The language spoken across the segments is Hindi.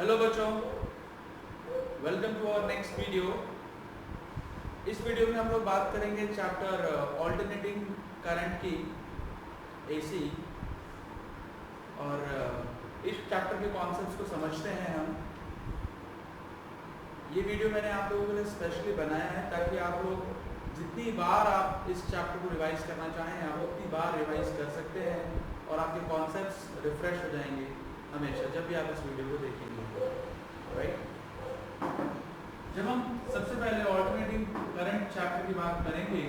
हेलो बच्चों, welcome to our next video. इस वीडियो में हम लोग बात करेंगे चैप्टर ऑल्टरनेटिंग करंट की एसी और इस चैप्टर के कॉन्सेप्ट्स को समझते हैं हम। ये वीडियो मैंने आप लोगों के लिए स्पेशली बनाया है ताकि आप लोग जितनी बार आप इस चैप्टर को रिवाइज करना चाहें आप उतनी बार रिवाइज कर सकते हैं और आपके कॉन्सेप्ट्स रिफ्रेश हो जाएंगे हमेशा जब भी आप इस वीडियो को देखेंगे। राइट, जब हम सबसे पहले ऑल्टरनेटिंग करंट चैप्टर की बात करेंगे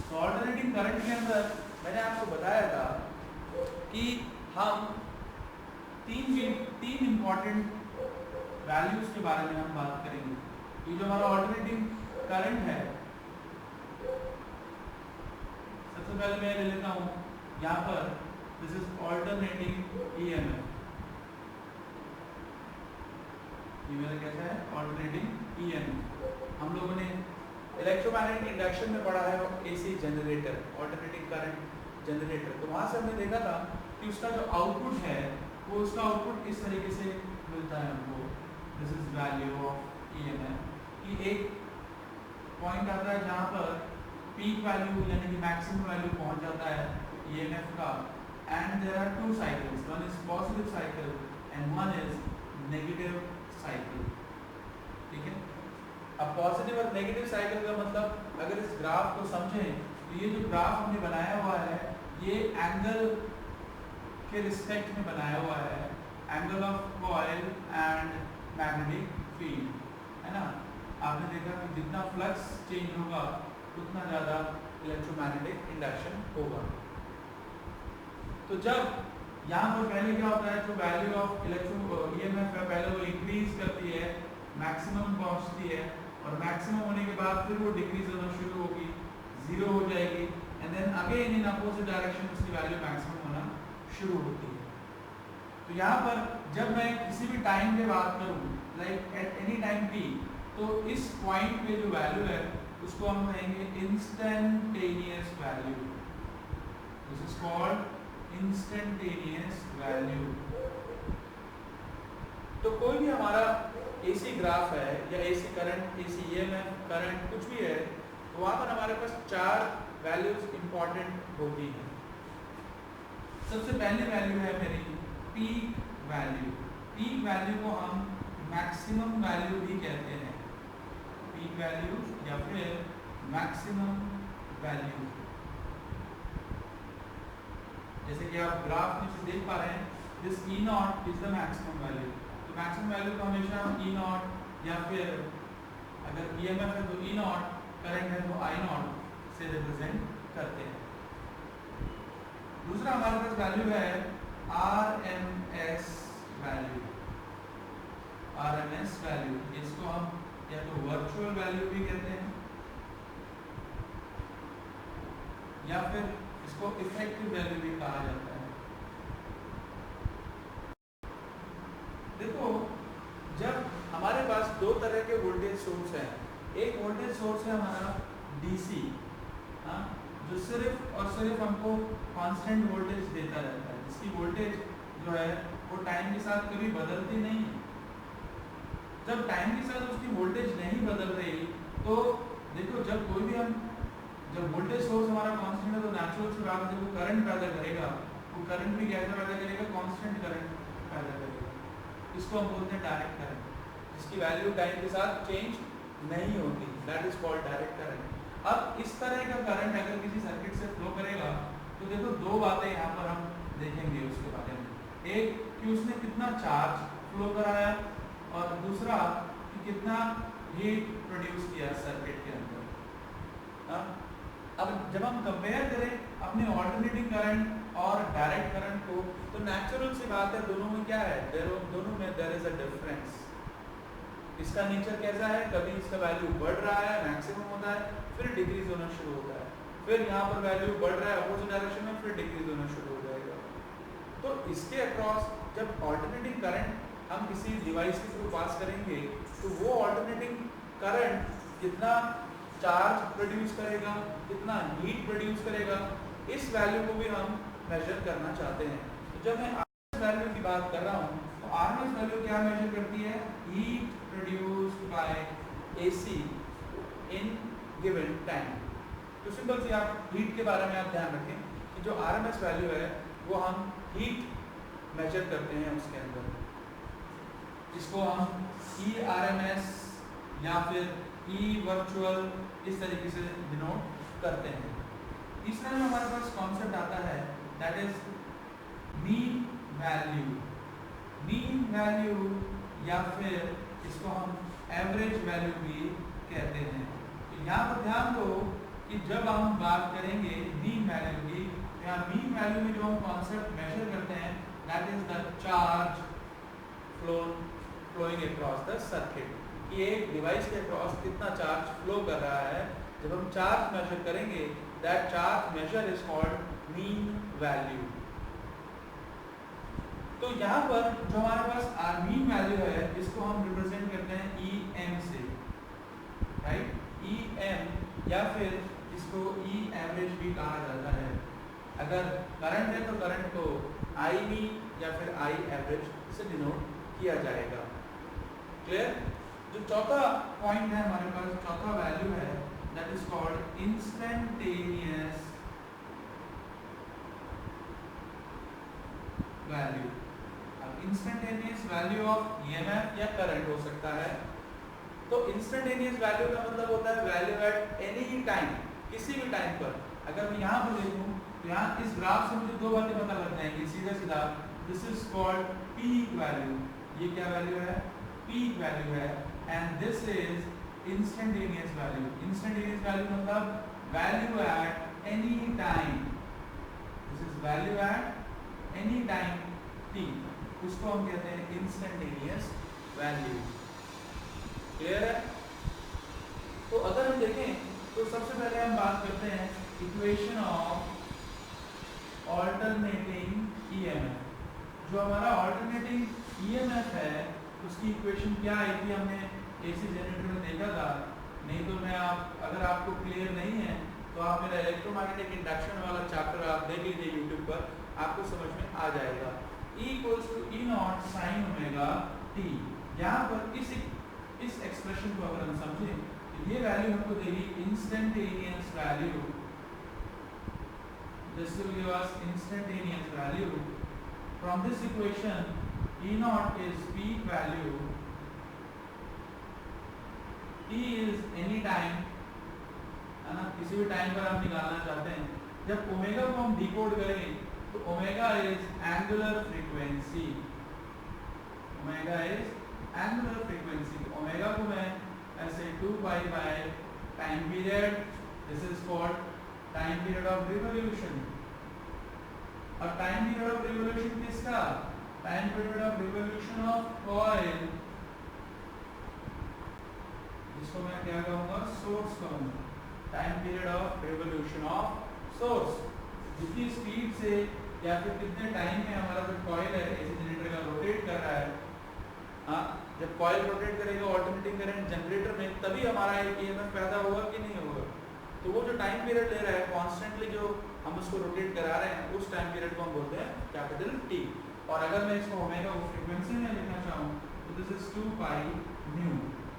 तो ऑल्टरनेटिंग करंट के अंदर मैंने आपको बताया था कि हम तीन इंपॉर्टेंट वैल्यूज के बारे में हम बात करेंगे। ये जो हमारा ऑल्टरनेटिंग करंट है, सबसे पहले मैं ले लेता हूँ यहाँ पर दिस इज ऑल्टरनेटिंग ईएमएफ। ये मेरा कैसा है? Alternating EMF. हम लोगों ने इलेक्ट्रोमैग्नेटिक इंडक्शन में पढ़ा है AC generator, alternating current generator. तो वहां से हमने देखा था कि उसका जो आउटपुट है वो उसका आउटपुट इस तरीके से मिलता है हमको। This is value of EMF कि एक पॉइंट आता है जहाँ पर पीक वैल्यू यानी कि मैक्सिमम वैल्यू पहुंच जाता है ईएमएफ का, and there are two cycles, one is positive cycle and one is negative cycle. ठीक है, अब पॉजिटिव और नेगेटिव साइकिल का मतलब अगर इस ग्राफ को समझें तो ये जो ग्राफ हमने बनाया हुआ है ये एंगल के रिस्पेक्ट में बनाया हुआ है, angle of coil and magnetic field, है ना। आपने देखा कि जितना फ्लक्स चेंज होगा उतना ज़्यादा इलेक्ट्रोमैग्नेटिक इंडक्शन होगा। तो जब यहाँ पर पहले क्या होता है, जो वैल्यू ऑफ ईएमएफ है पहले वो इंक्रीज करती है, मैक्सिमम पहुँचती है और मैक्सिमम होने के बाद फिर वो डिक्रीज होना शुरू होगी, जीरो हो जाएगी and then again in opposite direction उसकी वैल्यू मैक्सिमम होना शुरू होती है। तो यहाँ पर जब मैं किसी भी टाइम पे बात करूँ like eight any time p, तो इस पॉइंट पे जो वैल्यू है उसको हम कहेंगे instantaneous value. This is called instantaneous value. तो कोई भी हमारा एसी ग्राफ है या AC current, AC EMF current कुछ भी है, तो वहाँ पर हमारे पास चार वैल्यूज इंपॉर्टेंट होती हैं। सबसे पहली वैल्यू है मेरी पीक वैल्यू। पीक वैल्यू को हम मैक्सिमम वैल्यू भी कहते हैं, पीक वैल्यू या फिर मैक्सिमम वैल्यू। जैसे कि आप ग्राफ में से देख पा रहे हैं, this E not is the maximum value. तो मैक्सिमम वैल्यू को हमेशा हम ई नॉट या फिर अगर ईएमएफ है तो ई नॉट, करंट है तो आई नॉट से रिप्रेजेंट करते हैं। दूसरा हमारे पास वैल्यू है आरएमएस वैल्यू। आरएमएस वैल्यू, इसको हम या तो वर्चुअल वैल्यू भी कहते हैं या फिर इसको इफेक्टिव वैल्यू भी कहा जाता है। देखो, जब हमारे पास दो तरह के वोल्टेज सोर्स हैं, एक वोल्टेज सोर्स है हमारा डीसी, जो सिर्फ और सिर्फ हमको कांस्टेंट वोल्टेज देता रहता है, जिसकी वोल्टेज जो है वो टाइम के साथ कभी बदलती नहीं है। जब टाइम के साथ उसकी वोल्टेज नहीं बदल रही तो देखो, जब कोई भी हम जब वोल्टेज सोर्स हमारा कांस्टेंट है तो नेचुरल सी बात है वो करंट पैदा करेगा। वो करंट भी कैसा पैदा करेगा? कांस्टेंट करंट पैदा करेगा। इसको हम बोलते हैं डायरेक्ट करंट, जिसकी वैल्यू टाइम के साथ चेंज नहीं होती, that is called direct current. अब इस तरह का करंट अगर किसी सर्किट से फ्लो करेगा तो देखो दो बातें यहाँ पर हम देखेंगे उसके बारे में। एक कि उसने कितना चार्ज फ्लो कराया और दूसरा कि कितना हीट प्रोड्यूस किया सर्किट के अंदर। अब जब हम कंपेयर करें अपने ऑल्टरनेटिंग करंट और डायरेक्ट करंट को तो नेचुरल सी बात है दोनों में क्या है, दोनों में देयर इज अ डिफरेंस। इसका नेचर कैसा है, कभी इसका वैल्यू बढ़ रहा है, मैक्सिमम होता है, फिर डिक्रीज होना शुरू होता है, फिर यहाँ पर वैल्यू बढ़ रहा है अपोजिट डायरेक्शन में, फिर डिक्रीज होना शुरू हो जाएगा। तो इसके अक्रॉस जब ऑल्टरनेटिंग करंट हम किसी डिवाइस के थ्रू पास करेंगे तो वो ऑल्टरनेटिंग करंट कितना चार्ज प्रोड्यूस करेगा, कितना हीट प्रोड्यूस करेगा, इस वैल्यू को भी हम मेजर करना चाहते हैं। तो जब मैं आरएमएस वैल्यू की बात कर रहा हूँ तो आरएमएस वैल्यू क्या मेजर करती है? Heat produced by AC in given time. तो सिंपल सी आप हीट के बारे में आप ध्यान रखें कि जो आरएमएस वैल्यू है वो हम हीट मेजर करते हैं उसके अंदर, जिसको हम ERMS या फिर E वर्चुअल इस तरीके से डिनोट करते हैं। तीसरा जो हमारे पास कॉन्सेप्ट आता है that is mean value. Mean value या फिर इसको हम एवरेज वैल्यू भी कहते हैं। तो यहाँ पर ध्यान दो कि जब हम बात करेंगे मीन वैल्यू की, तो यहाँ मीन वैल्यू में जो हम कॉन्सेप्ट मेजर करते हैं that is the charge flowing across the circuit, कि एक डिवाइस के अक्रॉस कितना चार्ज फ्लो कर रहा है। जब हम चार्ज मेजर करेंगे that charge measure is called mean value. तो यहाँ पर जो हमारे पास मीन वैल्यू है इसको हम रिप्रेजेंट करते हैं EM से, राइट? EM या फिर इसको E एवरेज भी कहा जाता है। अगर करंट है तो करंट को IB या फिर I एवरेज से डिनोट किया जाएगा। क्लियर? जो चौथा पॉइंट है हमारे पास, चौथा वैल्यू है that is called instantaneous value. अब इंस्टेंटेनियस वैल्यू ऑफ EMF या करंट हो सकता है। तो इंस्टेंटेनियस वैल्यू का मतलब होता है वैल्यू एट एनी टाइम, किसी भी टाइम पर। अगर मैं यहाँ पर देखूँ तो यहाँ इस ग्राफ से मुझे दो बातें पता लग जाएंगी सीधा सीधा। This is called peak value, ये क्या वैल्यू है? पीक वैल्यू है। And this is instantaneous value. Instantaneous value मतलब value at any time. This is value at any time t, उसको हम कहते हैं इंस्टेंटेनियस वैल्यू। क्लियर है? तो अगर हम देखें तो सबसे पहले हम बात करते हैं इक्वेशन ऑफ ऑल्टरनेटिंग EMF। जो हमारा ऑल्टरनेटिंग EMF है उसकी इक्वेशन क्या आई थी, हमने AC जनरेटर में देखा था। नहीं तो मैं अगर आपको क्लियर नहीं है तो आप मेरा इलेक्ट्रोमैग्नेटिक इंडक्शन वाला चैप्टर आप देख लीजिए यूट्यूब पर, आपको समझ में आ जाएगा। E = E0 sin omega t। यहाँ पर इस एक्सप्रेशन को अगर हम समझें तो ये वैल्यू हमको देगी instantaneous value. This will give us instantaneous value. From this equation, E0 is peak value, T is any time, है ना? किसी भी टाइम पर हम निकालना चाहते हैं। जब ओमेगा को हम डिकोड करेंगे तो omega is angular frequency. Omega is angular frequency. Omega को मैं ऐसे 2 pi by time period, this is called time period of revolution. और टाइम पीरियड ऑफ रिवोल्यूशन किसका? Time period of revolution of coil, जिसको मैं क्या कहूँगा? सोर्स कहूँगा। Time period of revolution of source. जितनी स्पीड से या फिर कितने टाइम में हमारा जो कॉइल है एसी जनरेटर का रोटेट कर रहा है, हाँ, जब कॉइल रोटेट करेगा ऑल्टरनेटिंग करंट जनरेटर में, तभी हमारा एक EMF पैदा होगा कि नहीं होगा। तो वो जो टाइम पीरियड ले रहा है कॉन्स्टेंटली, जो हम उसको रोटेट करा रहे हैं, उस टाइम पीरियड को हम बोलते हैं कैपिटल T। और अगर मैं इसको ओमेगा को फ्रीक्वेंसी में लिखना चाहूँ तो this is 2 pi nu.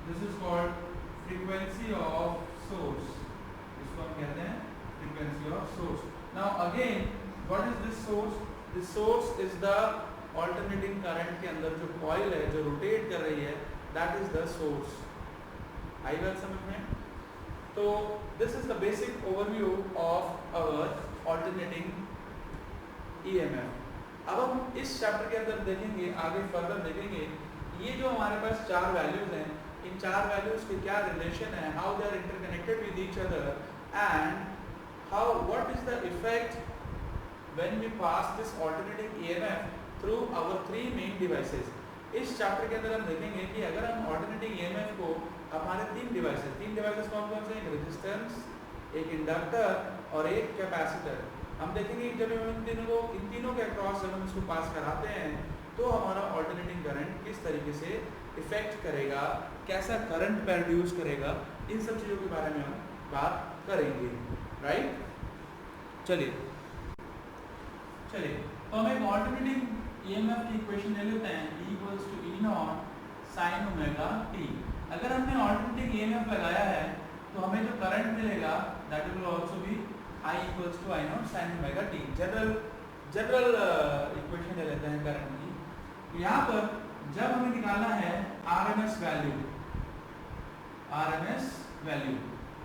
This is called frequency of source, इसको हम कहते हैं frequency of source. Now again what is this source? This source is the alternating current के अंदर जो कॉइल है जो रोटेट कर रही है, दैट इज द सोर्स। आई बात समझ में? तो this is the basic overview of our alternating EMF। अब हम इस चैप्टर के अंदर देखेंगे, आगे फर्दर देखेंगे, ये जो हमारे पास चार वैल्यूज हैं, इन चार वैल्यूज के क्या रिलेशन है, how they are interconnected with each other, and how what is the effect when we pass this alternating EMF through our three main devices. इस चैप्टर के अंदर हम देखेंगे कि अगर हम ऑल्टरनेटिंग EMF को हमारे तीन डिवाइसेस कौन कौन से? एक रेजिस्टेंस, एक इंडक्टर और एक कैपेसिटर। हम देखेंगे जब हम इन तीनों के अक्रॉस जब हम इसको पास कराते हैं तो हमारा ऑल्टरनेटिंग करंट किस तरीके से इफेक्ट करेगा, कैसा करंट प्रोड्यूस करेगा, इन सब चीज़ों के बारे में हम बात करेंगे। राइट, चलिए चलिए तो हम एक ऑल्टरनेटिंग ईएमएफ की इक्वेशन ले लेते हैं E equals to E naught sine omega t. अगर हमने ऑल्टरनेटिंग ईएमएफ लगाया है तो हमें जो करंट मिलेगा that will also be I equals to I naught sine omega t. General equation ले लेते हैं करंट की। यहाँ पर जब हमें निकालना है RMS वैल्यू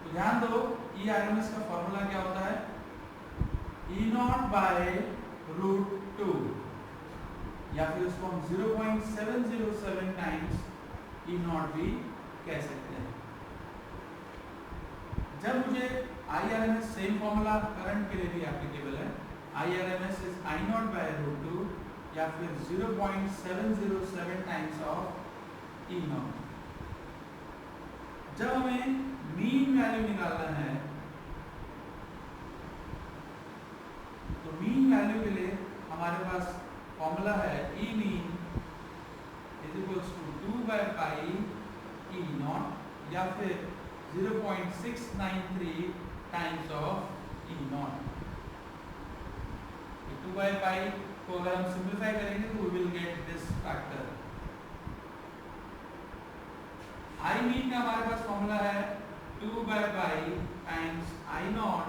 तो ध्यान दो E RMS का फॉर्मूला क्या होता है, E नॉट बाय रूट 2 या फिर उसको हम 0.707 टाइम्स E नॉट भी कह सकते हैं। जब मुझे IRMS सेम फॉर्मूला करंट के लिए भी एप्लीकेबल है, IRMS is I naught by root 2 या फिर 0.707 टाइम्स ऑफ E नॉट। जब हमें मीन वैल्यू निकालना है तो मीन वैल्यू के लिए हमारे पास फॉर्मूला है E mean is equals to 2 by pi E naught या फिर 0.693 times of E naught. 2 by pi को अगर हम सिंप्लीफाई करेंगे तो we will get this factor. I mean का हमारे पास फॉर्मूला है 2 by pi times I naught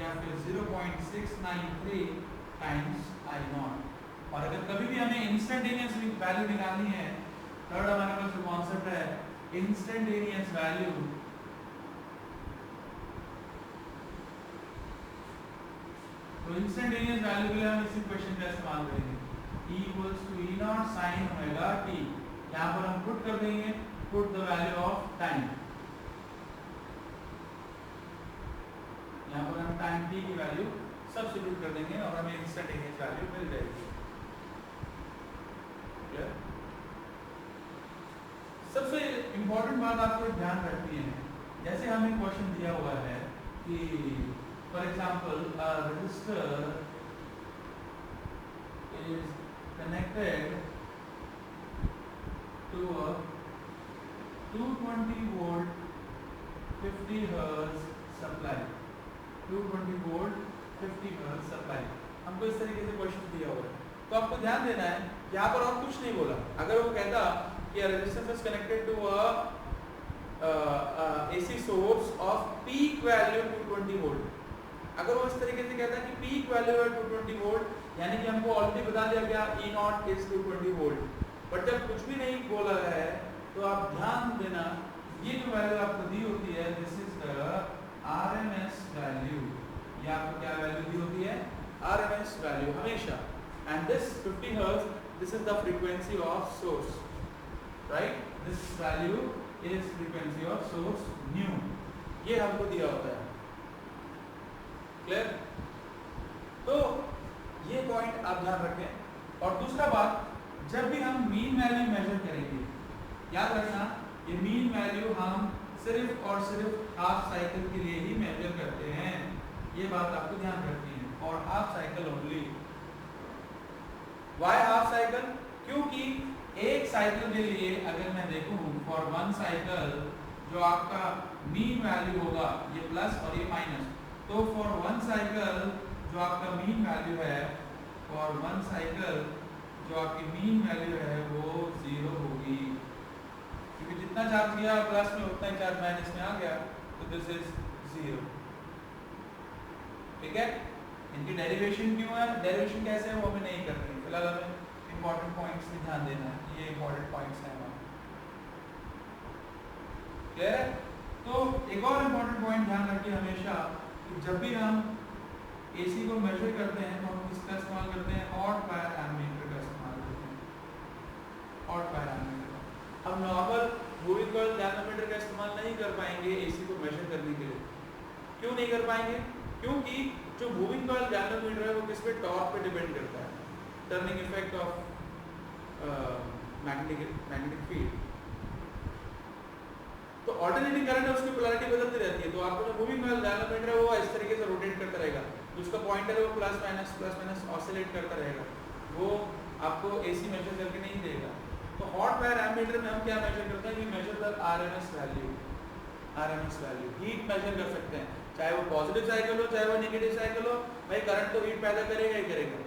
या फिर 0.693 टाइम्स I नॉट। और अगर कभी भी हमें इंस्टेंटेनियस वैल्यू निकालनी है, थर्ड हमारे पास जो कॉन्सेप्ट है इंस्टेंटेनियस वैल्यू, तो इंस्टेंटेनियस वैल्यू के लिए हम इस इक्वेशन का इस्तेमाल करेंगे E equals to E naught sine omega t. यहाँ पर हम पुट कर देंगे put the value of time, यहाँ पर हम टाइम t की वैल्यू सब्स्टिट्यूट कर देंगे और हमें इंस्टेंटेनियस वैल्यू मिल जाएगी। क्लियर? सबसे इंपॉर्टेंट बात आपको ध्यान रखनी है, जैसे हमें क्वेश्चन दिया हुआ है कि for example a resistor is connected to a 220 volt 50 hertz supply, 220 volt 50 hertz supply. हमको इस तरीके से क्वेश्चन दिया हुआ है, तो आपको ध्यान देना है यहाँ पर और कुछ नहीं बोला। अगर वो कहता कि resistance is connected to AC source of peak value 220 volt, अगर वो इस तरीके से कहता है कि पीक वैल्यू है 220 वोल्ट, यानी कि हमको ऑलरेडी बता दिया गया E not is 220 volt. But जब कुछ भी नहीं बोला है तो आप ध्यान देना ये जो वैल्यू आपको दी होती है this is the RMS value, ये आपको क्या वैल्यू दी होती है RMS वैल्यू हमेशा। And this 50 hertz this is the frequency of source, right? This value is frequency of source new, ये हमको दिया होता है। क्लियर? तो ये पॉइंट आप ध्यान रखें। और दूसरा बात, जब भी हम मीन वैल्यू मेजर करेंगे, याद रखना ये मीन वैल्यू हम सिर्फ और सिर्फ हाफ साइकिल के लिए ही मेजर करते हैं, ये बात आपको ध्यान रखनी है। और half cycle only. Why half cycle? क्योंकि एक साइकिल के लिए अगर मैं देखूं फॉर वन साइकिल जो आपका मीन वैल्यू होगा ये प्लस और ये माइनस, तो फॉर वन साइकिल जो आपका मीन वैल्यू है, फॉर वन साइकिल जो आपकी मीन वैल्यू है वो 0 होगी, क्योंकि जितना चार्ज गया प्लस में उतना ही चार्ज माइनस में आ गया, तो दिस इज 0। ठीक है? इनकी डेरिवेशन क्यों है, डेरिवेशन कैसे है वो हमें नहीं करनी, फिलहाल हमें इंपॉर्टेंट पॉइंट्स पे ध्यान देना है, ये इंपॉर्टेंट पॉइंट्स हैं हमारे। क्लियर है? तो एक और इंपॉर्टेंट पॉइंट ध्यान रखिए हमेशा कि जब भी हम AC को मेजर करते हैं तो हम किसका इस्तेमाल करते हैं, ऑड वायर एमीटर का इस्तेमाल करते हैं, ऑड वायर एमीटर। हम नॉर्मल मूविंग कॉइल गैल्वेनोमीटर का इस्तेमाल नहीं कर पाएंगे AC को मेजर करने के लिए। क्यों नहीं कर पाएंगे? क्योंकि जो मूविंग कॉइल गैल्वेनोमीटर है वो किस पे, टॉर्क पे डिपेंड करता है, turning effect of magnetic field. तो ऑल्टरनेटिंग करंट है उसकी पोलैरिटी बदलती रहती है, तो आपको जो मूविंग कॉइल गैल्वेनोमीटर है वो इस तरीके से रोटेट करता रहेगा, उसका पॉइंटर है वो प्लस माइनस ऑसिलेट करता रहेगा, वो आपको AC मेजर करके नहीं देगा। तो हॉट वायर एमीटर में हम क्या मेजर करते हैं, we measure the RMS value, RMS value heat measure कर सकते हैं, चाहे वो पॉजिटिव साइकिल हो चाहे वो नेगेटिव साइकिल हो, भाई करंट तो हीट पैदा करेगा ही करेगा।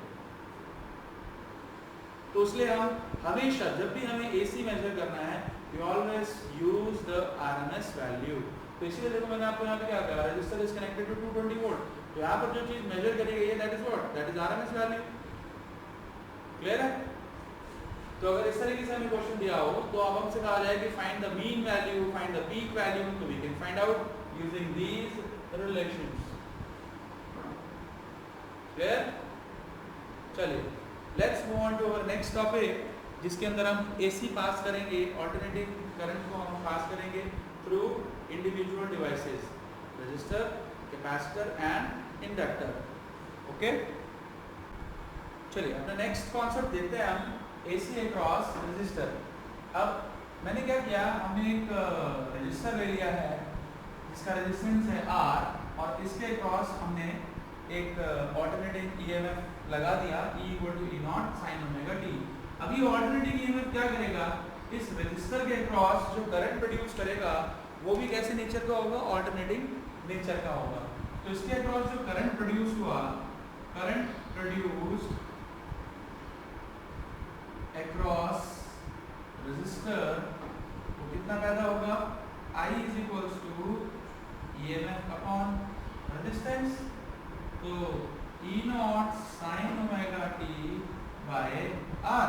तो इसलिए हम हमेशा जब भी हमें AC मेजर करना है we always use the RMS value. तो इसीलिए देखो मैंने आपको यहाँ पे क्या कहा, resistor is connected to 220 volt, तो यहाँ पर जो चीज मेजर करी गई है that is what, that is RMS value. Clear है? तो अगर इस तरीके से हमें क्वेश्चन दिया हो तो अब हमसे कहा जाए कि find the mean value, find the peak value, तो we can find out using these relations. Clear? चलिए let's move on to our next topic, जिसके अंदर हम AC पास करेंगे, ऑल्टरनेटिंग करंट को हम पास करेंगे through individual devices, register, capacitor and inductor. Okay, चलिए अपना नेक्स्ट कॉन्सेप्ट देखते हैं हम, AC अक्रॉस रजिस्टर। अब मैंने क्या किया, हमने एक रजिस्टर ले लिया है जिसका रेजिस्टेंस है R और इसके अक्रॉस हमने एक ऑल्टरनेटिंग EMF लगा दिया E = E0 sin ωt। अब ये ऑल्टरनेटिंग EMF क्या करेगा, इस रजिस्टर के अक्रॉस जो करंट प्रोड्यूस करेगा वो भी कैसे नेचर का होगा, ऑल्टरनेटिंग नेचर का होगा। तो इसके अक्रॉस जो करंट प्रोड्यूस हुआ, करंट प्रोड्यूस्ड अक्रॉस रजिस्टर वो कितना पैदा होगा, I = EMF अपॉन रेजिस्टेंस, तो E0 sin ωt bye R।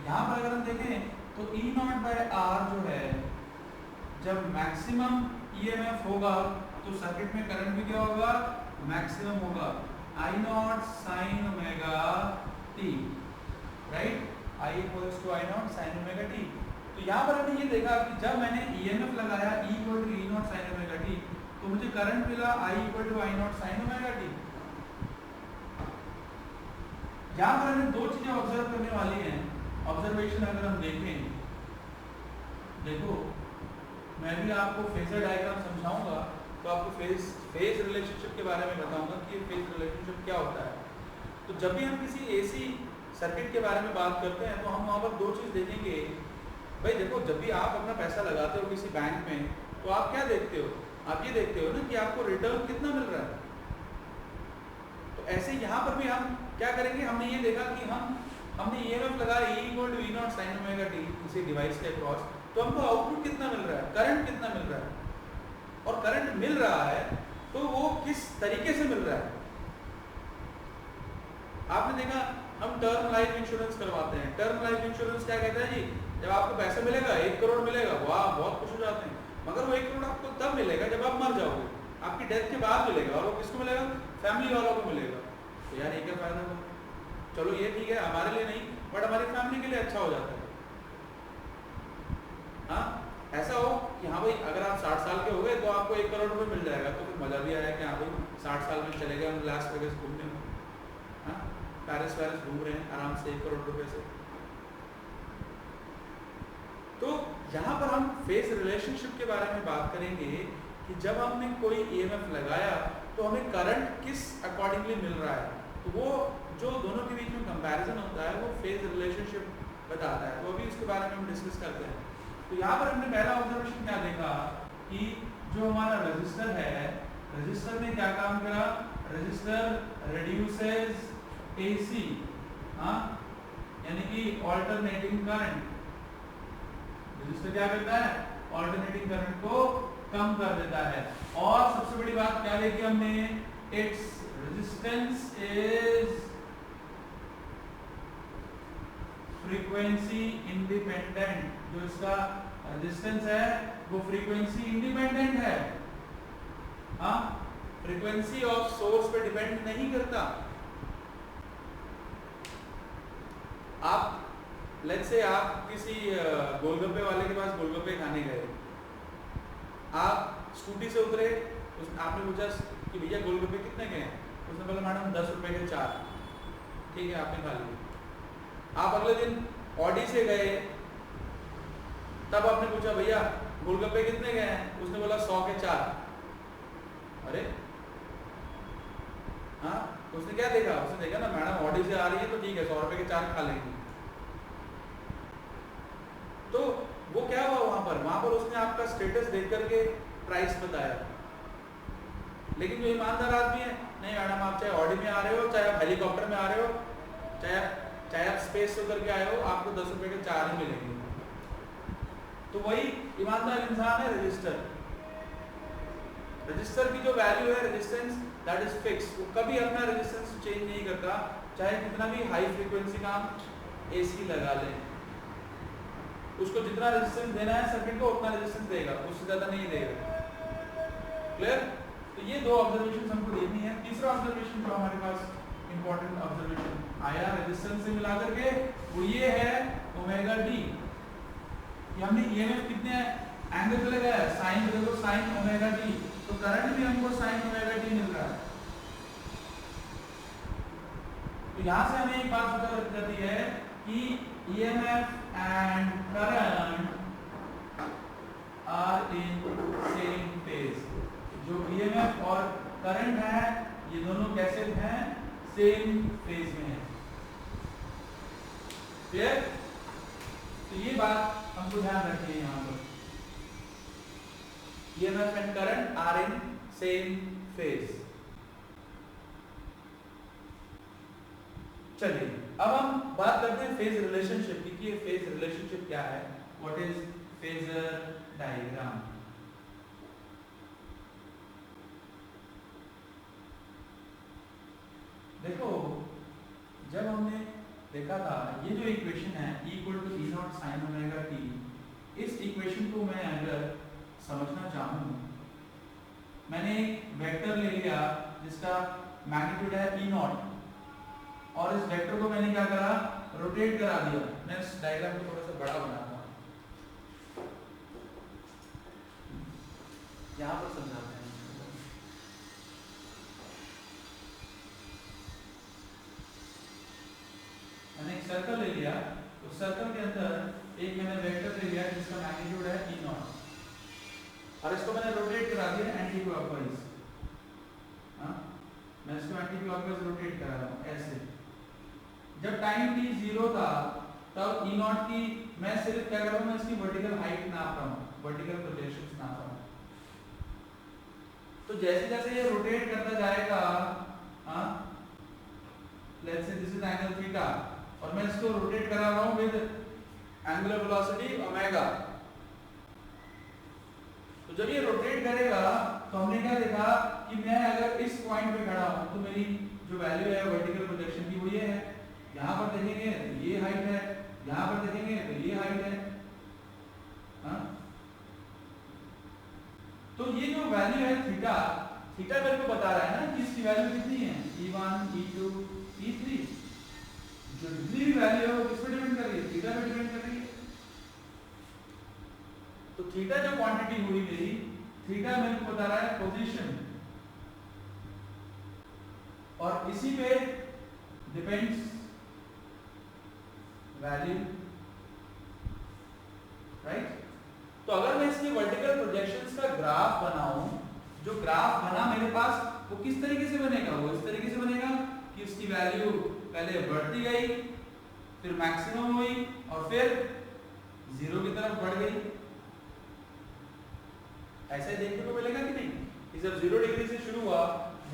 यहाँ पर अगर हम देखें तो E0 बाय R जो है, जब मैक्सिमम EMF होगा तो सर्किट में करंट भी क्या होगा, मैक्सिमम होगा, I0 sin ωt, right, I = I0 sin ωt। तो यहाँ पर हमने ये देखा कि जब मैंने EMF लगाया E = E0 sin ωt तो मुझे करंट मिला I = I0 sin ωt। यहाँ पर हमें दो चीजें ऑब्जर्व करने वाली हैं। ऑब्जर्वेशन अगर हम देखें, देखो मैं भी आपको फेजर डायग्राम समझाऊंगा तो आपको फेज रिलेशनशिप के बारे में बताऊंगा कि फेज रिलेशनशिप क्या होता है। तो जब भी हम किसी AC सर्किट के बारे में बात करते हैं तो हम वहाँ पर दो चीज़ देखेंगे। भाई देखो, जब भी आप अपना पैसा लगाते हो किसी बैंक में तो आप क्या देखते हो, आप ये देखते हो ना कि आपको रिटर्न कितना मिल रहा है। तो ऐसे यहाँ पर भी हम क्या करेंगे, हमने ये देखा कि हमने EMF लगाया E = E0 sin ωt किसी डिवाइस के अक्रॉस, तो हमको आउटपुट कितना मिल रहा है, करंट कितना मिल रहा है, और करंट मिल रहा है तो वो किस तरीके से मिल रहा है। आपने देखा हम टर्म लाइफ इंश्योरेंस करवाते हैं, टर्म लाइफ इंश्योरेंस क्या कहता है जी, जब आपको पैसा मिलेगा 1 करोड़ मिलेगा, वाह बहुत खुश हो जाते हैं, मगर वो 1 करोड़ आपको तब मिलेगा जब आप मर जाओगे, आपकी डेथ के बाद मिलेगा, और वो किसको मिलेगा, फैमिली वालों को मिलेगा। तो यार ये क्या फायदा हुआ, चलो ये ठीक है हमारे लिए नहीं बट हमारी फैमिली के लिए अच्छा हो जाता है। हाँ, ऐसा हो कि हाँ भाई अगर आप 60 साल के हो गए तो आपको 1 करोड़ रुपए मिल जाएगा, तो फिर मजा भी आया कि हाँ भाई 60 साल में चले गए हम लास वेगास घूमने, हाँ पेरिस घूम रहे हैं आराम से 1 करोड़ रुपए से। तो यहाँ पर हम फेज रिलेशनशिप के बारे में बात करेंगे कि जब हमने कोई EMF लगाया तो हमें करंट किस अकॉर्डिंगली मिल रहा है, तो वो जो दोनों के बीच में कंपैरिजन होता है वो फेज रिलेशनशिप बताता है। तो अभी इसके बारे में हम डिस्कस करते हैं। तो यहाँ पर हमने पहला ऑब्जर्वेशन क्या देखा कि जो हमारा रजिस्टर है, रजिस्टर ने क्या काम करा, रजिस्टर रिड्यूसेस AC, हाँ यानी कि ऑल्टरनेटिंग करंट, रजिस्टर क्या करता है, ऑल्टरनेटिंग करंट को कम कर देता है। और सबसे बड़ी बात क्या देखी हमने, its resistance is frequency independent, जो इसका रेजिस्टेंस है वो फ्रीक्वेंसी इंडिपेंडेंट है, हाँ फ्रीक्वेंसी ऑफ सोर्स पे डिपेंड नहीं करता। आप लेट्स से आप किसी गोलगप्पे वाले के पास गोलगप्पे खाने गए, आप स्कूटी से उतरे, आपने पूछा कि भैया गोलगप्पे कितने के हैं, उसने बोला मैडम 10 रुपए के 4, ठीक है आपने खा लिए। आप अगले दिन ऑडी से गए, तब आपने पूछा भैया गोलगप्पे कितने के हैं, उसने बोला 100 के 4। अरे हाँ, उसने क्या देखा, उसने देखा ना मैडम ऑडी से आ रही है तो ठीक है 100 रुपए के 4 खा लेंगे। तो वो क्या हुआ वहां पर उसने आपका स्टेटस देख करके प्राइस बताया। लेकिन जो ईमानदार आदमी है, नहीं मैडम आप चाहे ऑडी में आ रहे हो, चाहे आप हेलीकॉप्टर में आ रहे हो, चाहे चाहे आप स्पेस से करके आए हो, आपको 10 रुपए के 4 ही मिलेंगे। तो वही ईमानदार इंसान है रजिस्टर। रजिस्टर की जो वैल्यू है रेजिस्टेंस दैट इज फिक्स, वो कभी अपना रेजिस्टेंस चेंज नहीं करता, चाहे कितना भी हाई फ्रीक्वेंसी का एसी लगा लें। उसको जितना रेजिस्टेंस देना है सर्किट को उतना रेजिस्टेंस देगा, उससे ज्यादा नहीं देगा। क्लियर? तो ये दो ऑब्जर्वेशन हमको देखनी है। तीसरा ऑब्जर्वेशन जो हमारे पास इंपॉर्टेंट ऑब्जर्वेशन आया रेजिस्टेंस से मिला करके, वो ये है ओमेगा डी। ये हमने ईएमएफ कितने एंगल पे लगाया है, साइन, देखो साइन ओमेगा डी, तो करंट भी हमको साइन ओमेगा डी मिल रहा है। तो यहां से हमें एक बात पता लग जाती है कि EMF and current are in same phase. जो ईएमएफ और करंट है ये दोनों कैसे हैं, सेम फेज में है। क्लियर? तो ये बात हमको ध्यान रखनी है यहाँ पर, EMF and current are in same phase. चलिए अब हम बात करते हैं फेज रिलेशनशिप की, कि फेज रिलेशनशिप क्या है, व्हाट इज फेजर डायग्राम। देखो जब हमने देखा था ये जो इक्वेशन है E equal to E naught sine omega t, इस इक्वेशन को मैं अगर समझना चाहूँ, मैंने एक वेक्टर ले लिया जिसका मैग्नीट्यूड है ई नॉट, और इस वेक्टर को मैंने क्या करा, रोटेट करा दिया। मैं इस डायग्राम को थोड़ा सा बड़ा बनाता हूँ, यहाँ पर समझाते हैं। मैंने एक सर्कल ले लिया, उस सर्कल के अंदर एक मैंने वेक्टर ले लिया जिसका मैग्नीट्यूड है ई नॉट, और इसको मैंने रोटेट करा दिया एंटी क्लॉकवाइज। मैं इसको एंटी क्लॉकवाइज रोटेट करा रहा हूँ ऐसे। जब टाइम t 0 था तब ई नॉट की मैं सिर्फ क्या कर रहा हूँ, मैं इसकी वर्टिकल हाइट नाप रहा हूँ, वर्टिकल प्रोजेक्शंस नाप रहा हूँ। तो जैसे जैसे ये रोटेट करता जाएगा, let's say this is angle theta, और मैं इसको रोटेट करा रहा हूँ विद एंगुलर वेलोसिटी ओमेगा। तो जब ये रोटेट करेगा तो हमने क्या देखा कि मैं अगर इस पॉइंट पे खड़ा हूँ तो मेरी जो वैल्यू है वर्टिकल प्रोजेक्शन की वो ये है। यहाँ पर देखेंगे तो ये हाइट है, यहाँ पर देखेंगे तो ये हाइट है। तो ये जो वैल्यू है थीटा, थीटा मेरे को बता रहा है ना कि इसकी वैल्यू कितनी है, E1, E2, E3। जो जितनी भी वैल्यू है वो किस पे डिपेंड कर रही है, थीटा पे डिपेंड कर रही है। तो थीटा जो क्वांटिटी हुई मेरी, थीटा मेरे को बता रहा है पोजीशन, और इसी पे डिपेंड्स वैल्यू, राइट। तो अगर मैं इसकी वर्टिकल प्रोजेक्शंस का ग्राफ बनाऊं, जो ग्राफ बना मेरे पास वो किस तरीके से बनेगा, वो इस तरीके से बनेगा कि उसकी वैल्यू पहले बढ़ती गई, फिर मैक्सिमम हुई, और फिर 0 की तरफ बढ़ गई। ऐसे देखने को मिलेगा कि नहीं, कि जब 0 डिग्री से शुरू हुआ,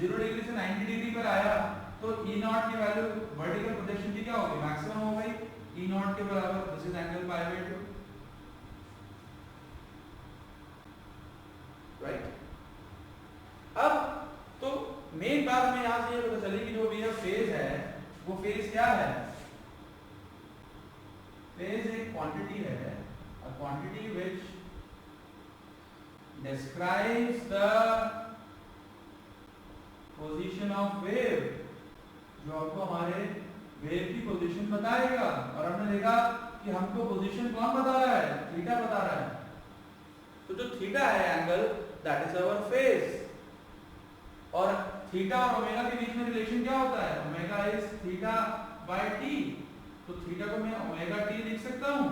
0 डिग्री से 90 डिग्री पर आया, तो ई नॉट की वैल्यू वर्टिकल प्रोजेक्शन की क्या होगी, मैक्सिमम हो गई, ई नॉट के बराबर, this is angle pi by 2, right. अब तो मेन बात हमें यहां से ये पता चली कि जो भी यह फेज है वो फेज क्या है, फेज एक क्वांटिटी है, a quantity which describes the position of wave, जो आपको हमारे वेव की पोजीशन बताएगा। और हमने देखा कि हमको पोजीशन कौन बता रहा है, थीटा बता रहा है। तो जो थीटा है angle, that is our phase. और थीटा और ओमेगा के बीच में रिलेशन क्या होता है, omega is theta by T. तो थीटा को मैं ओमेगा टी लिख सकता हूं,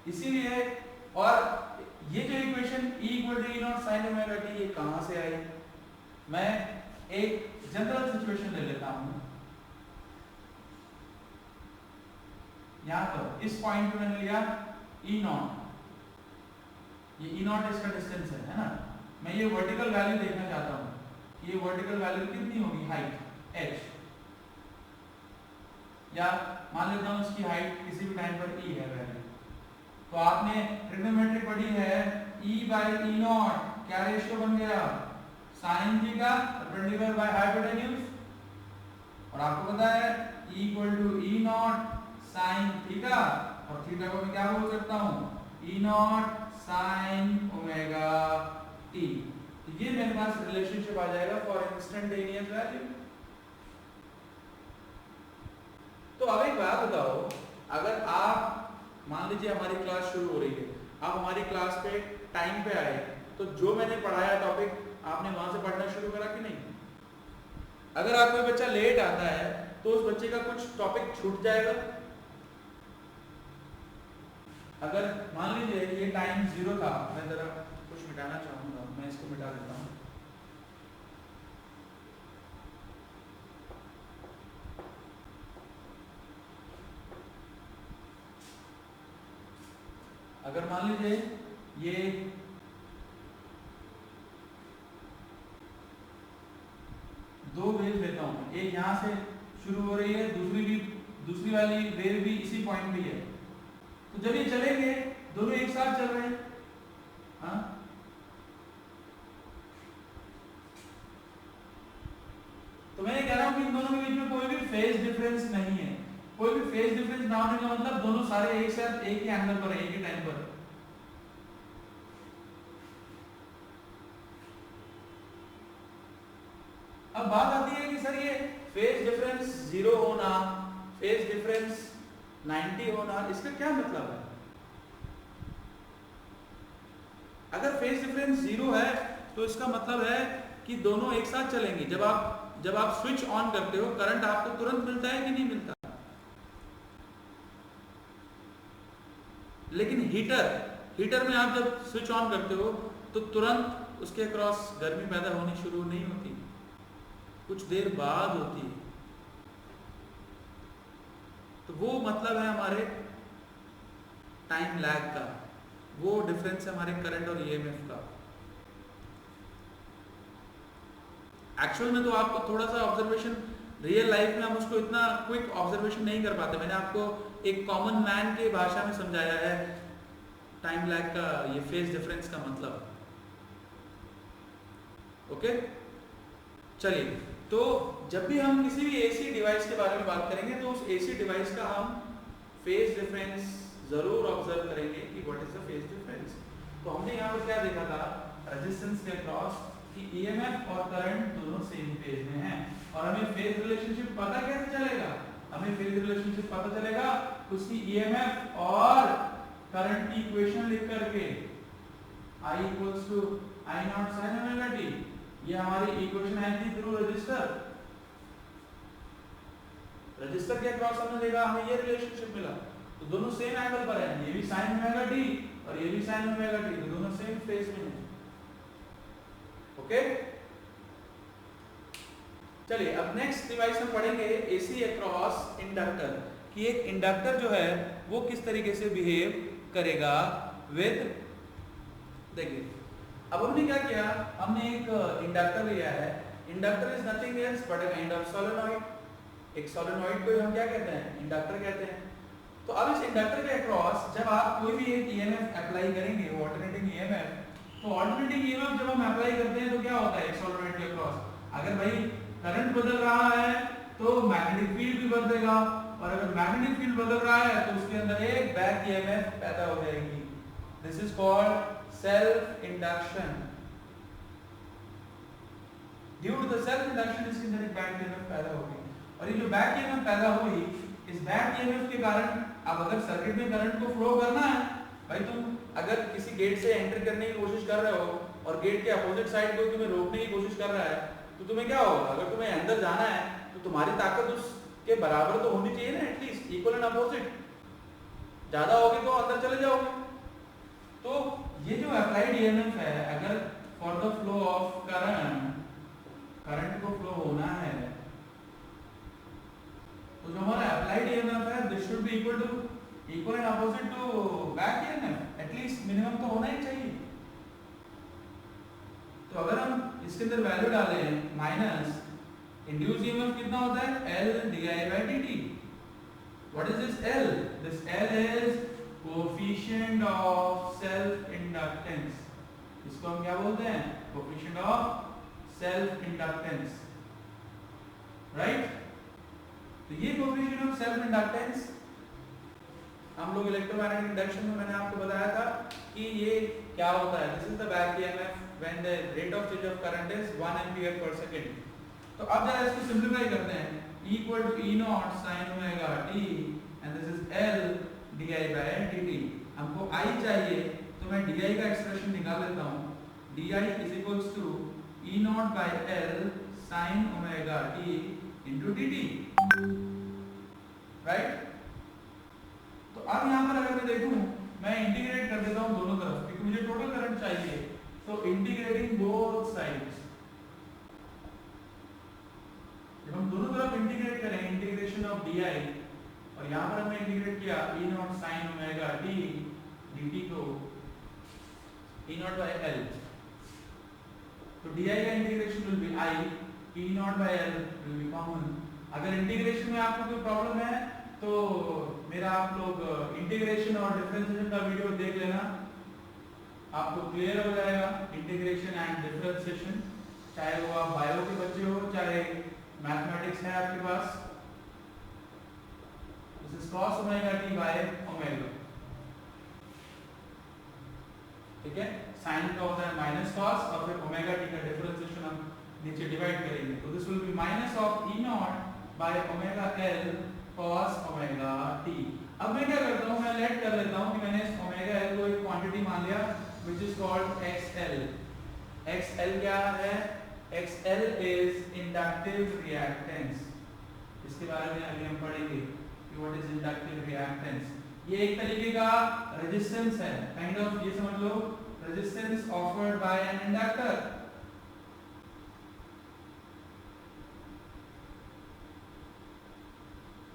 इसीलिए। और ये जो equation E equal to E naught sine omega T, ये कहां से आई, मैं एक जनरल सिचुएशन ले लेता हूं। यहां पर इस पॉइंट पे मैंने लिया ई नॉट, ये ई नॉट इसका डिस्टेंस है ना। मैं ये वर्टिकल वैल्यू देखना चाहता हूं, ये वर्टिकल वैल्यू कितनी होगी, हाइट h, या मान लेता हूँ इसकी हाइट किसी भी टाइम पर ई है वैल्यू। तो आपने ट्रिग्नोमेट्री पढ़ी है E/E0 क्या रेशियो बन गया sin theta perpendicular by hypotenuse, और आपको पता है E=E0 sin थीटा, और थीटा को मैं क्या बोल सकता हूँ E0 sin ओमेगा t। तो ये मेरे पास रिलेशनशिप आ जाएगा फॉर इंस्टेंटेनियस वैल्यू। तो अब एक बात बताओ, अगर आप मान लीजिए हमारी क्लास शुरू हो रही है, आप हमारी क्लास पे टाइम पे आए, तो जो मैंने पढ़ाया टॉपिक आपने वहां से पढ़ना शुरू करा कि नहीं? अगर आप कोई बच्चा लेट आता है तो उस बच्चे का कुछ टॉपिक छूट जाएगा। अगर मान लीजिए ये टाइम 0 था, मैं जरा कुछ मिटाना चाहूंगा, मैं इसको मिटा देता हूँ। अगर मान लीजिए ये दो वेव लेता हूँ, एक यहाँ से शुरू हो रही है, दूसरी वाली वेव भी इसी पॉइंट पे है, तो जब ये चलेंगे दोनों एक साथ चल रहे हैं, हाँ? तो मैं ये कह रहा हूँ कि इन दोनों के बीच में कोई भी फेज डिफरेंस नहीं है। कोई भी फेज डिफरेंस ना होने का मतलब दोनों सारे एक साथ एक ही एंगल पर है, एक ही टाइम पर। अब बात आती है कि सर ये फेज डिफरेंस 0 होना, फेज डिफरेंस 90 होना, इसका क्या मतलब है? अगर फेज डिफरेंस 0 है तो इसका मतलब है कि दोनों एक साथ चलेंगे। जब आप स्विच ऑन करते हो, करंट आपको तुरंत मिलता है कि नहीं मिलता? लेकिन हीटर में आप जब स्विच ऑन करते हो तो तुरंत उसके अक्रॉस गर्मी पैदा होनी शुरू नहीं होती, कुछ देर बाद होती है। तो वो मतलब है हमारे टाइम लैग का, वो डिफरेंस है हमारे करंट और ईएमएफ का। एक्चुअल में तो आपको थोड़ा सा ऑब्जर्वेशन, रियल लाइफ में हम उसको इतना क्विक ऑब्जर्वेशन नहीं कर पाते। मैंने आपको एक कॉमन मैन के भाषा में समझाया है टाइम लैग का, ये फेज डिफरेंस का मतलब। ओके, चलिए, तो जब भी हम किसी भी एसी डिवाइस के बारे में बात करेंगे तो उस एसी डिवाइस का हम फेज डिफरेंस जरूर ऑब्जर्व करेंगे कि what is the phase difference. तो हमने यहाँ पर क्या देखा था, रेजिस्टेंस के अक्रॉस कि ईएमएफ और करंट दोनों सेम फेज में हैं, और हमें फेज रिलेशनशिप पता कैसे चलेगा? हमें फेज रिलेशनशिप पता चलेगा उसकी ईएमएफ और करंट की इक्वेशन लिख करके, I equals to I naught sine omega T. ये हमारी इक्वेशन आई थी थ्रू रजिस्टर के अक्रॉस हमने देखा, हमें ये रिलेशनशिप मिला। तो दोनों सेम एंगल पर हैं, ये भी साइन ओमेगा टी और ये भी साइन ओमेगा टी, तो दोनों सेम फेज में हैं। ओके, चलिए अब नेक्स्ट डिवाइस हम पढ़ेंगे एसी अक्रॉस इंडक्टर, कि एक इंडक्टर जो है वो किस तरीके से बिहेव करेगा विद। देखिए, अब हमने क्या किया, हमने एक इंडक्टर लिया है। Inductor is nothing else but a kind of solenoid. एक सोलेनॉइड को हम क्या कहते हैं, इंडक्टर कहते हैं। तो अब इस इंडक्टर के अक्रॉस जब आप कोई भी एक ईएमएफ अप्लाई करेंगे, ऑल्टरनेटिंग ईएमएफ, तो ऑल्टरनेटिंग ईएमएफ जब हम अप्लाई करते हैं तो क्या होता है एक सोलेनॉइड के अक्रॉस, अगर भाई करंट बदल रहा है तो मैग्नेटिक फील्ड भी बदलेगा, और अगर मैग्नेटिक फील्ड बदल रहा है तो उसके अंदर एक बैक ईएमएफ पैदा हो जाएगी। This is called self induction. Due to the self induction इसके अंदर एक बैक ईएमएफ पैदा होगी, और ये जो बैक ईएमएफ पैदा हुई, इस बैक ईएमएफ के कारण अब अगर सर्किट में करंट को फ्लो करना है, भाई तुम अगर किसी गेट से एंटर करने की कोशिश कर रहे हो और गेट के अपोजिट साइड को तुम्हें रोकने की कोशिश कर रहा है, तो तुम्हें क्या होगा, अगर तुम्हें अंदर जाना है तो तुम्हारी ताकत उसके बराबर तो होनी चाहिए ना, एटलीस्ट इक्वल एंड अपोजिट। ज्यादा होगी तो अंदर चले जाओगे। तो ये जो अप्लाइड ईएमएफ है, अगर for the flow of current को फ्लो होना है, तो जो हमारा अप्लाइड ईएमएफ है this should be equal and opposite to back EMF, at least minimum तो होना ही चाहिए। तो अगर हम इसके अंदर वैल्यू डालें माइनस इंड्यूस ईएमएफ कितना होता है L di by dt, What is this L? This L is coefficient of self inductance. इसको हम क्या बोलते हैं? Coefficient of self inductance, right? तो ये coefficient of self inductance हम लोग इलेक्ट्रोमैग्नेटिक इंडक्शन में मैंने आपको बताया था कि ये क्या होता है. This is the back EMF when the rate of change of current is 1 ampere per second. तो अब जरा इसको सिंपलीफाई करते हैं. Equal to E naught sine omega T and this is L D I by D T. हमको आई चाहिए तो मैं डी आई का एक्सप्रेशन निकाल लेता हूँ. D I is equals to E naught by L sine omega T into D T, right. तो अब यहाँ पर अगर मैं देखूं, मैं इंटीग्रेट कर देता हूँ दोनों तरफ क्योंकि मुझे टोटल करंट चाहिए. तो इंटीग्रेटिंग बोथ साइड्स, जब हम दोनों तरफ इंटीग्रेट करें, इंटीग्रेशन ऑफ डी आई और यहाँ पर हमने इंटीग्रेट किया E naught sine omega t d t को ई नॉट बाय एल. तो डी आई का integration will be i, E naught by L will be common. अगर इंटीग्रेशन में आपको कोई प्रॉब्लम है तो मेरा आप लोग इंटीग्रेशन और डिफरेंशिएशन का वीडियो देख लेना, आपको क्लियर हो जाएगा इंटीग्रेशन एंड डिफरेंशिएशन. चाहे वो आप बायो के बच्चे हो, चाहे मैथमेटिक्स है आपके पास. This is cos omega t by omega, ठीक है. साइन का होता है माइनस cos और फिर ओमेगा टी का डिफरेंशिएशन हम नीचे डिवाइड करेंगे. तो this will be minus of E naught by omega L cos omega T. अब मैं क्या करता हूँ, मैं लेट कर लेता हूँ कि मैंने इस ओमेगा एल को एक क्वांटिटी मान लिया which is called XL. XL क्या है? XL is inductive reactance. इसके बारे में अभी हम पढ़ेंगे कि what is inductive reactance. ये एक तरीके का रेजिस्टेंस है, काइंड ऑफ ये समझ low resistance offered by an inductor.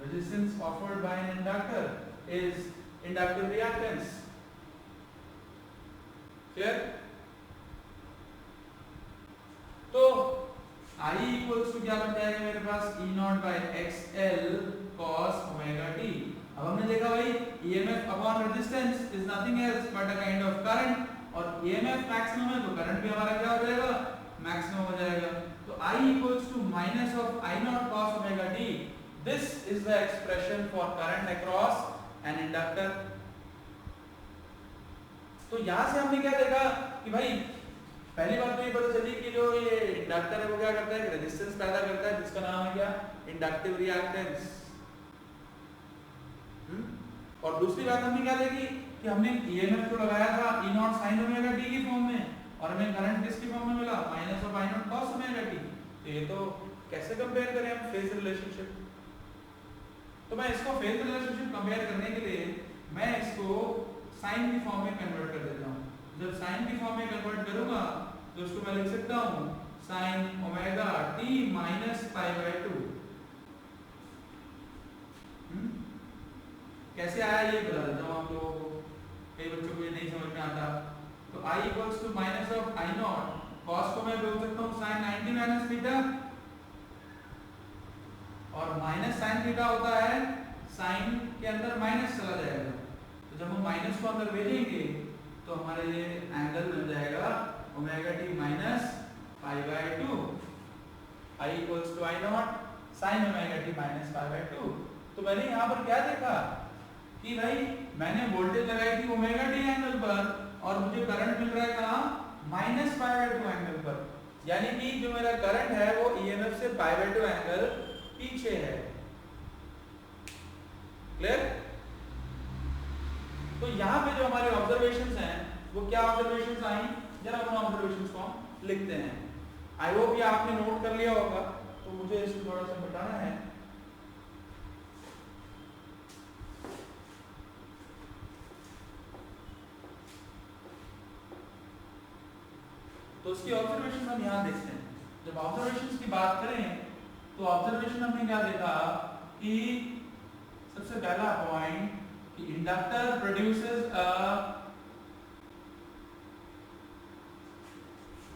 Resistance offered by an inductor is inductive reactance. Clear? तो I equals to क्या बन जाएगा मेरे पास E naught by XL cos omega t. अब हमने देखा भाई EMF upon resistance is nothing else but a kind of current, और EMF maximum है तो करंट भी हमारा क्या हो जाएगा? मैक्सिमम हो जाएगा. तो I equals to minus of I naught cos omega t. This is the expression for current across an inductor. तो यहां से हमने क्या देखा कि भाई पहली बात तो ये पता चली कि जो ये इंडक्टर है वो क्या करता है, रेजिस्टेंस पैदा करता है जिसका नाम है क्या, इंडक्टिव रिएक्टेंस. और दूसरी बात हमने क्या देखी कि हमने ईएमएफ को लगाया था ई नॉट साइन ओमेगा टी की फॉर्म में और हमें करंट किसकी फॉर्म में मिला, minus of I naught cos omega T. तो ये तो कैसे कंपेयर करें हम फेज रिलेशनशिप. तो मैं इसको फेज रिलेशनशिप कंपेयर करने के लिए मैं इसको साइन की फॉर्म में कन्वर्ट कर देता हूँ. जब साइन की फॉर्म में कन्वर्ट करूंगा तो इसको मैं लिख सकता हूँ sign omega T minus pi by 2. कैसे आया ये बता देता हूँ आप लोगों को, कई बच्चों को ये नहीं समझ में आता. तो I equals to minus of I naught, cos को मैं बोल सकता हूँ साइन 90 माइनस थीटा, और माइनस साइन थीटा होता है साइन के अंदर माइनस चला जाएगा. तो जब हम माइनस को अंदर भेजेंगे तो हमारे लिए एंगल बन जाएगा omega T minus pi by 2. I equals to I naught sine omega T minus pi by 2. तो मैंने यहाँ पर क्या देखा कि भाई मैंने वोल्टेज लगाई थी ओमेगा टी एंगल पर और मुझे करंट मिल रहा है कहाँ, माइनस पाई बाय 2 एंगल पर. यानी कि जो मेरा करंट है वो ईएमएफ से पाई बाय 2 एंगल पीछे है. क्लियर? तो यहाँ पे जो हमारे ऑब्जर्वेशंस हैं वो क्या ऑब्जर्वेशंस आई, जरा उन ऑब्जर्वेशंस को हम लिखते हैं. आई होप ये आपने नोट कर लिया होगा, तो मुझे इसको थोड़ा सा बताना है. तो उसकी ऑब्जर्वेशन हम यहाँ देखते हैं. जब ऑब्जर्वेशंस की बात करें तो ऑब्जर्वेशन हमने क्या देखा कि सबसे पहला पॉइंट कि inductor produces a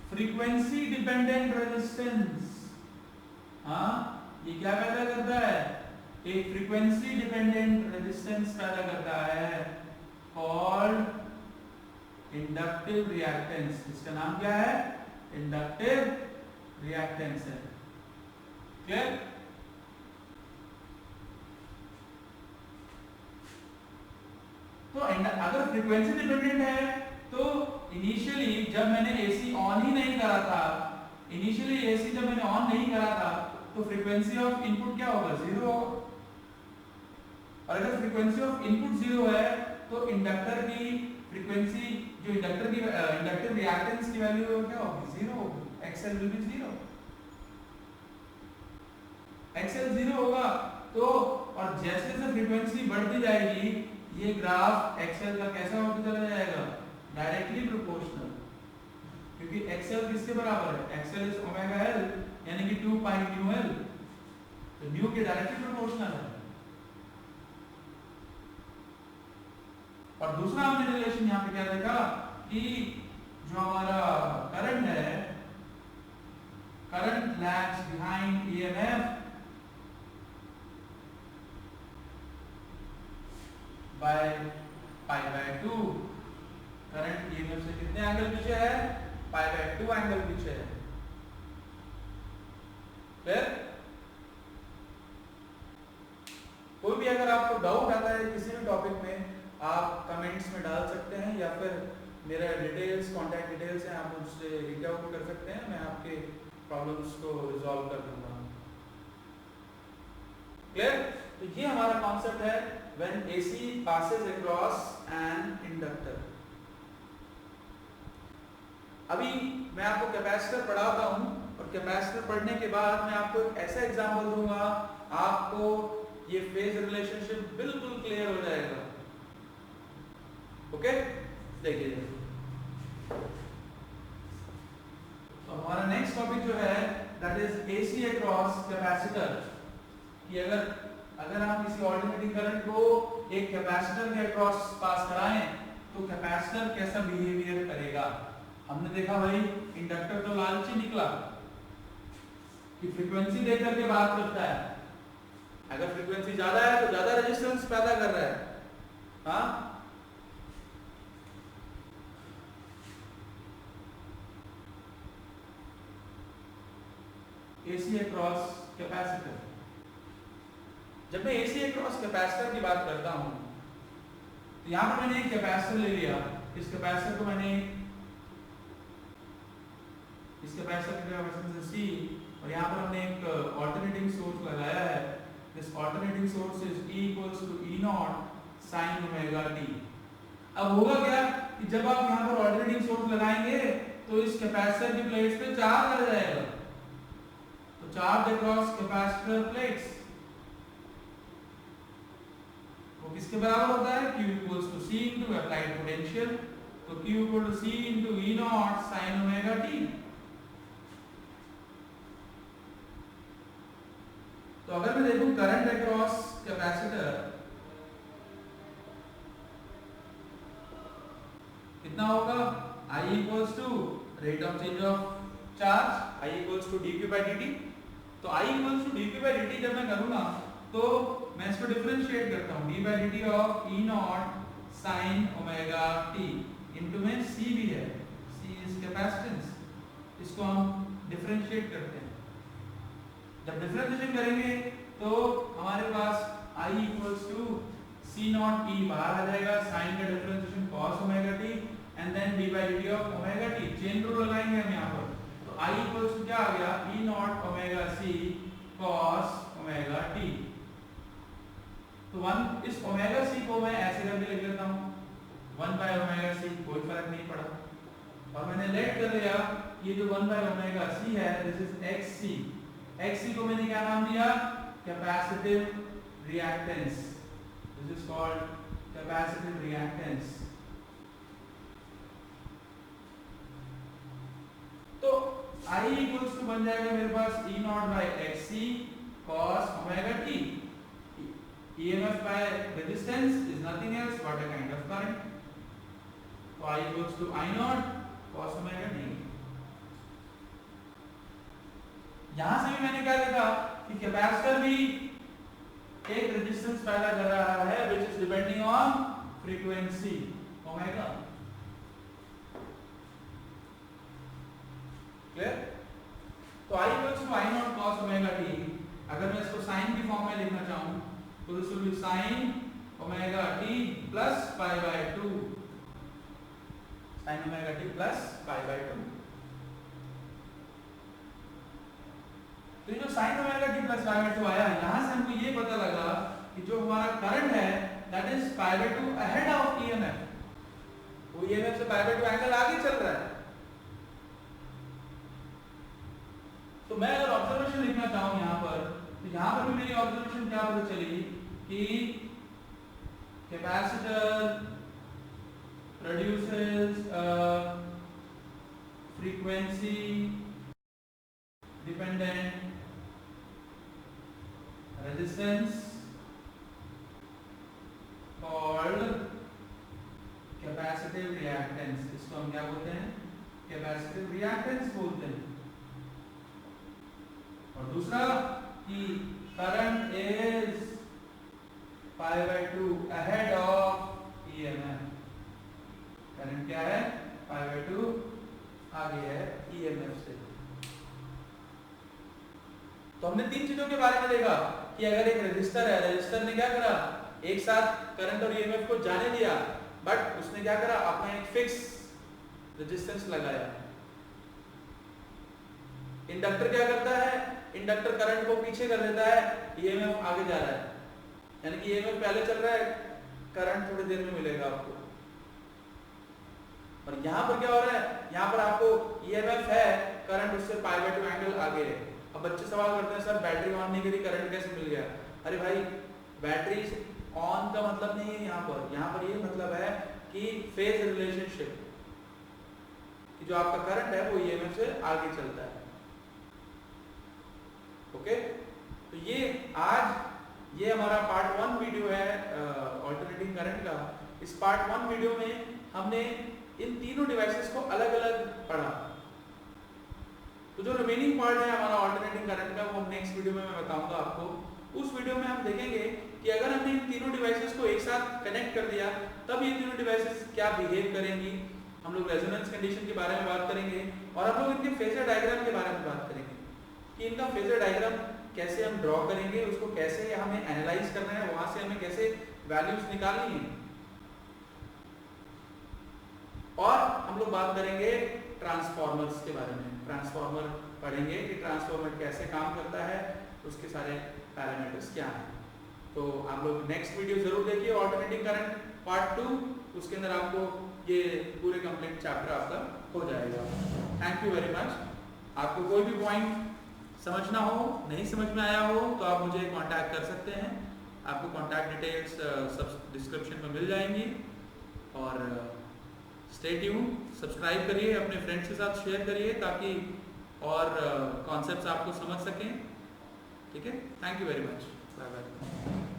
frequency dependent resistance. हाँ, ये क्या पैदा करता है, एक फ्रीक्वेंसी डिपेंडेंट रेजिस्टेंस पैदा करता है कॉल्ड इंडक्टिव रिएक्टेंस। इसका नाम क्या है? इंडक्टिव रिएक्टेंस है। क्लियर? तो अगर फ्रीक्वेंसी डिपेंडेंट है तो इनिशियली जब मैंने एसी ऑन ही नहीं करा था, इनिशियली एसी जब मैंने ऑन नहीं करा था तो फ्रीक्वेंसी ऑफ इनपुट क्या होगा? 0 होगा। और अगर फ्रीक्वेंसी ऑफ इनपुट 0 है तो इंडक्टर की फ्रीक्वेंसी, जो इंडक्टर की इंडक्टिव रिएक्टेंस की वैल्यू क्या होगी? 0 होगी। XL will be 0। एक्सएल 0 होगा तो, और जैसे जैसे फ्रीक्वेंसी बढ़ती जाएगी ये ग्राफ एक्सएल का कैसा होता चला जाएगा? डायरेक्टली प्रोपोर्शनल, क्योंकि एक्सएल किसके बराबर है? एक्सएल इज ओमेगा एल, यानी कि 2 पाई न्यू एल, तो न्यू के डायरेक्टली प्रोपोर्शनल है। और दूसरा हमने रिलेशन यहाँ पे क्या देखा कि जो हमारा करंट है, current lags behind EMF by pi by 2। Current EMF से कितने एंगल पीछे है? पाई बाय 2 एंगल पीछे है। फिर कोई भी अगर आपको डाउट आता है किसी भी टॉपिक में, आप कमेंट्स में डाल सकते हैं या फिर मेरा डिटेल्स, कांटेक्ट डिटेल्स हैं, आप मुझसे रीच आउट कर सकते हैं, मैं आपके प्रॉब्लम्स को रिजॉल्व कर दूंगा। क्लियर? तो ये हमारा कॉन्सेप्ट है when AC passes across an inductor। अभी मैं आपको कैपेसिटर पढ़ाता हूं और कैपेसिटर पढ़ने के बाद मैं आपको एक ऐसा एग्जांपल दूंगा, आपको ये फेज रिलेशनशिप बिल्कुल क्लियर हो जाएगा। ओके, देखिए तो हमारा नेक्स्ट टॉपिक जो है that is AC across capacitor. कि अगर हम किसी ऑल्टरनेटिंग करंट को एक कैपेसिटर के अक्रॉस पास कराएं तो कैपेसिटर कैसा बिहेवियर करेगा। हमने देखा भाई इंडक्टर तो लालची निकला कि फ्रीक्वेंसी दे करके बात करता है, अगर फ्रीक्वेंसी ज्यादा है तो ज्यादा रेजिस्टेंस पैदा कर रहा है। हाँ, AC अक्रॉस कैपेसिटर। जब मैं AC अक्रॉस कैपेसिटर की बात करता हूं तो यहां पर मैंने एक कैपेसिटर ले लिया, इस कैपेसिटर को मैंने इस कैपेसिटर की कैपेसिटेंस C, और यहां पर हमने एक ऑल्टरनेटिंग सोर्स लगाया है। This alternating source is E equals to E naught sin omega t। अब होगा क्या कि जब आप यहां पर ऑल्टरनेटिंग सोर्स लगाएंगे तो इस कैपेसिटर की प्लेट्स पे चार्ज आ जाएगा, तो चार्ज अक्रॉस कैपेसिटर प्लेट्स वो किसके बराबर होता है? Q equals to C into applied potential, तो Q equal to C into E naught sin omega t। तो अगर मैं देखूं करंट अक्रॉस कैपेसिटर कितना होगा? I equals to rate of change of charge, I equals to dq by dt। तो I equals to dq by dt जब मैं करूंगा तो मैं इसको डिफरेंशिएट करता हूं, d by dt of E naught sin omega t into में C भी है, C इज कैपेसिटेंस, इसको हम डिफरेंशिएट करते हैं। जब डिफरेंशिएशन करेंगे तो हमारे पास I equals to C naught E बाहर आ जाएगा, sin का differentiation cos omega t and then d by dt of omega t। Chain rule लगाएंगे हम यहाँ पर, तो I इक्वल्स टू क्या आ गया? E not omega C cos omega t। तो इस ओमेगा c को मैं ऐसे करके लिख लेता हूँ 1 by ओमेगा c, कोई फर्क नहीं पड़ा। और मैंने लेट कर लिया ये जो 1 by ओमेगा c है दिस इज xc। xc को मैंने क्या नाम दिया? Capacitive reactance. This is called capacitive reactance. तो I इक्वल्स टू बन जाएगा मेरे पास E not by xc cos omega t। EMF by resistance is nothing else but a kind of current. So I equals to I naught cos omega t। यहां से भी मैंने क्या देखा कि कैपेसिटर भी एक रेजिस्टेंस पैदा कर रहा है which is depending on frequency omega. Clear? तो I equals to I naught cos omega t, अगर मैं इसको साइन की फॉर्म में लिखना चाहूं तो this will be sine omega t plus pi by 2, sine omega t plus pi by 2। तो ये जो sine omega t plus pi by 2 आया, यहां से हमको ये पता लगा कि जो हमारा करंट है that is pi by 2 ahead of EMF, वो ईएमएफ से पाई बाय 2 एंगल आगे चल रहा है। तो मैं अगर ऑब्जर्वेशन लिखना चाहूं यहां पर, तो यहां पर भी मेरी ऑब्जर्वेशन क्या पता चली कि capacitor produces frequency dependent resistance called capacitive reactance. इसको हम क्या बोलते हैं? कैपेसिटिव रिएक्टेंस बोलते हैं। और दूसरा कि current is pi by 2 ahead of EMF. Current क्या है? पाई बाय 2 आगे है ईएमएफ से। तो हमने तीन चीजों के बारे में देखा कि अगर एक रेजिस्टर है, रेजिस्टर ने क्या करा, एक साथ करंट और ईएमएफ को जाने दिया, बट उसने क्या करा, अपना एक फिक्स रेजिस्टेंस लगाया। इंडक्टर क्या करता है? इंडक्टर करंट को पीछे कर देता है, ईएमएफ आगे जा रहा है, यानी कि ईएमएफ पहले चल रहा है, करंट थोड़ी देर में मिलेगा आपको। और यहाँ पर क्या हो रहा है? यहाँ पर आपको ईएमएफ है, करंट उससे पाई बाय 2 एंगल आगे है। अब बच्चे सवाल करते हैं सर बैटरी ऑन नहीं करी, करंट कैसे मिल गया? अरे भाई बैटरी ऑन का मतलब नहीं है यहाँ पर ये मतलब है कि फेज रिलेशनशिप, कि जो आपका करंट है वो ईएमएफ से आगे चलता है। ओके, तो ये आज ये हमारा पार्ट 1 वीडियो है अल्टरनेटिंग करंट का। इस पार्ट 1 वीडियो में हमने इन तीनों डिवाइसेस को अलग अलग पढ़ा। तो जो रिमेनिंग पार्ट है हमारा अल्टरनेटिंग करंट का, वो नेक्स्ट वीडियो में मैं बताऊंगा आपको। उस वीडियो में हम देखेंगे कि अगर हमने इन तीनों डिवाइसेस को एक साथ कनेक्ट कर दिया तब ये तीनों डिवाइसेस क्या बिहेव करेंगी। हम लोग रेजोनेंस कंडीशन के बारे में बात करेंगे और हम लोग इनके फेजर डायग्राम के बारे में बात करेंगे कि इनका फेजर डायग्राम कैसे हम ड्रॉ करेंगे, उसको कैसे हमें एनालाइज करना है, वहां से हमें कैसे वैल्यूज निकालनी है। और हम लोग बात करेंगे ट्रांसफॉर्मर्स के बारे में। ट्रांसफॉर्मर पढ़ेंगे कि ट्रांसफॉर्मर कैसे काम करता है, उसके सारे पैरामीटर्स क्या हैं। तो आप लोग नेक्स्ट वीडियो जरूर देखिए अल्टरनेटिंग करंट पार्ट 2, उसके अंदर आपको ये पूरे कंप्लीट चैप्टर आपका हो जाएगा। Thank you very much. आपको कोई भी पॉइंट समझना हो, नहीं समझ में आया हो तो आप मुझे कांटेक्ट कर सकते हैं। आपको कांटेक्ट डिटेल्स सब डिस्क्रिप्शन में मिल जाएंगी। और स्टे ट्यून, सब्सक्राइब करिए, अपने फ्रेंड्स के साथ शेयर करिए ताकि और कॉन्सेप्ट्स आपको समझ सकें। ठीक है, thank you very much, bye bye.